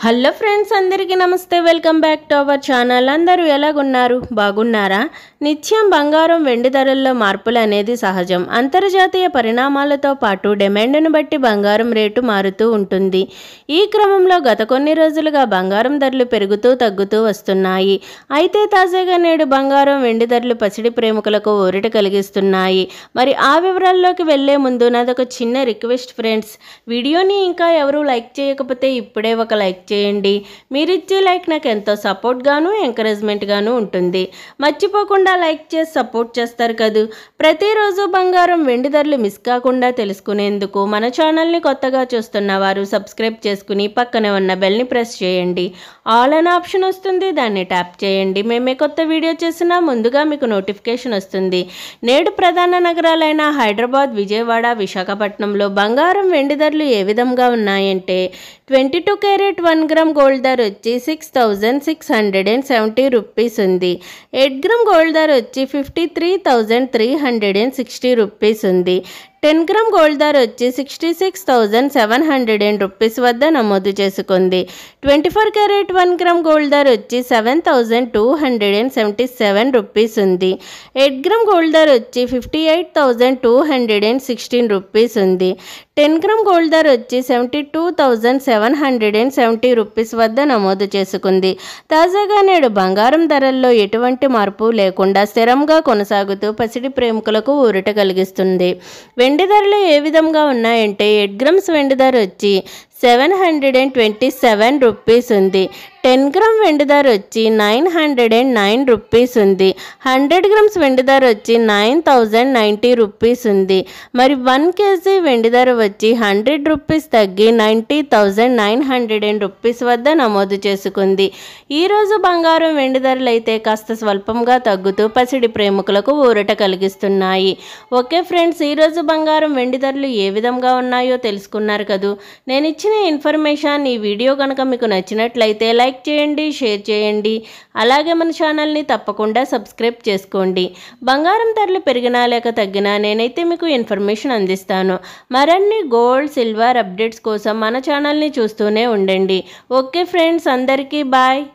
Hello friends, అందరికీ నమస్తే. Welcome back to our channel. అందరూ ఎలాగున్నారు? బాగున్నారా? నిత్యం బంగారం వెండి ధరల్లో మార్పులు అనేది సహజం. అంతర్జాతీయ పరిణామాలతో పాటు డిమాండ్ను బట్టి బంగారం రేటు మారుతూ ఉంటుంది. ఈ క్రమంలో గత కొన్ని రోజులుగా బంగారం ధరలు పెరుగుతూ తగ్గుతూ వస్తున్నాయి. అయితే తాజాగా నేడు బంగారం వెండి ధరలు పసిడి ప్రేమికులకు ఊరట కలిగిస్తున్నాయి. మరి ఆ వివరాల్లోకి వెళ్లే ముందు నాదొక చిన్న రిక్వెస్ట్ ఫ్రెండ్స్, వీడియోని ఇంకా ఎవరూ లైక్ చేయకపోతే ఇప్పుడే ఒక లైక్ చేయండి. మీరిచ్చే లైక్ నాకు ఎంతో సపోర్ట్ గాను ఎంకరేజ్మెంట్ గాను ఉంటుంది. మర్చిపోకుండా లైక్ చేసి సపోర్ట్ చేస్తారు కదూ. ప్రతిరోజు బంగారం వెండి ధరలు మిస్ కాకుండా తెలుసుకునేందుకు మన ఛానల్ని కొత్తగా చూస్తున్న వారు సబ్స్క్రైబ్ చేసుకుని పక్కనే ఉన్న బెల్ని ప్రెస్ చేయండి. ఆల్ అనే ఆప్షన్ వస్తుంది, దాన్ని ట్యాప్ చేయండి. మేమే కొత్త వీడియో చేసినా ముందుగా మీకు నోటిఫికేషన్ వస్తుంది. నేడు ప్రధాన నగరాలైన హైదరాబాద్, విజయవాడ, విశాఖపట్నంలో బంగారం వెండి ధరలు ఏ విధంగా ఉన్నాయంటే 22 క్యారెట్ 1 గ్రామ్ గోల్డ్ ధర వచ్చి 6,670 రూపీస్ ఉంది. 8 గ్రామ్ గోల్డ్ ధర వచ్చి 53,360 రూపీస్ ఉంది. 10 గ్రామ్ గోల్డ్ ధర వచ్చి 66,700 రూపీస్ వద్ద నమోదు చేసుకుంది. 24 క్యారెట్ 1 గ్రామ్ గోల్డ్ ధర వచ్చి 7,277 రూపీస్ ఉంది. 8 గ్రామ్ గోల్డ్ ధర వచ్చి 58,216 రూపీస్ ఉంది. 10 గ్రామ్ గోల్డ్ ధర వచ్చి 72,770 రూపీస్ వద్ద నమోదు చేసుకుంది. తాజాగా నేడు బంగారం ధరల్లో ఎటువంటి మార్పు లేకుండా స్థిరంగా కొనసాగుతూ పసిడి ప్రేమికులకు ఊరట కలిగిస్తుంది. వెండి ధరలు ఏ విధంగా ఉన్నాయంటే 8 గ్రామ్స్ వెండి ధర వచ్చి 727 రూపీస్ ఉంది. 10 గ్రామ్ వెండి ధర వచ్చి 909 రూపీస్ ఉంది. 100 గ్రామ్స్ వెండి ధర వచ్చి 9,090 రూపీస్ ఉంది. మరి 1 కేజీ వెండి ధర వచ్చి 100 రూపీస్ తగ్గి 90,900 రూపీస్ వద్ద నమోదు చేసుకుంది. ఈరోజు బంగారం వెండి ధరలు అయితే కాస్త స్వల్పంగా తగ్గుతూ పసిడి ప్రేమికులకు ఊరట కలిగిస్తున్నాయి. ఓకే ఫ్రెండ్స్, ఈరోజు బంగారం వెండి ధరలు ఏ విధంగా ఉన్నాయో తెలుసుకున్నారు కదూ. నేను ఇచ్చిన ఇన్ఫర్మేషన్ ఈ వీడియో కనుక మీకు నచ్చినట్లయితే లైక్ చేయండి, షేర్ చేయండి. అలాగే మన ఛానల్ని తప్పకుండా సబ్స్క్రైబ్ చేసుకోండి. బంగారం ధరలు పెరిగినా లేక తగ్గినా నేనైతే మీకు ఇన్ఫర్మేషన్ అందిస్తాను. మరిన్ని గోల్డ్, సిల్వర్ అప్డేట్స్ కోసం మన ఛానల్ని చూస్తూనే ఉండండి. ఓకే ఫ్రెండ్స్, అందరికీ బాయ్.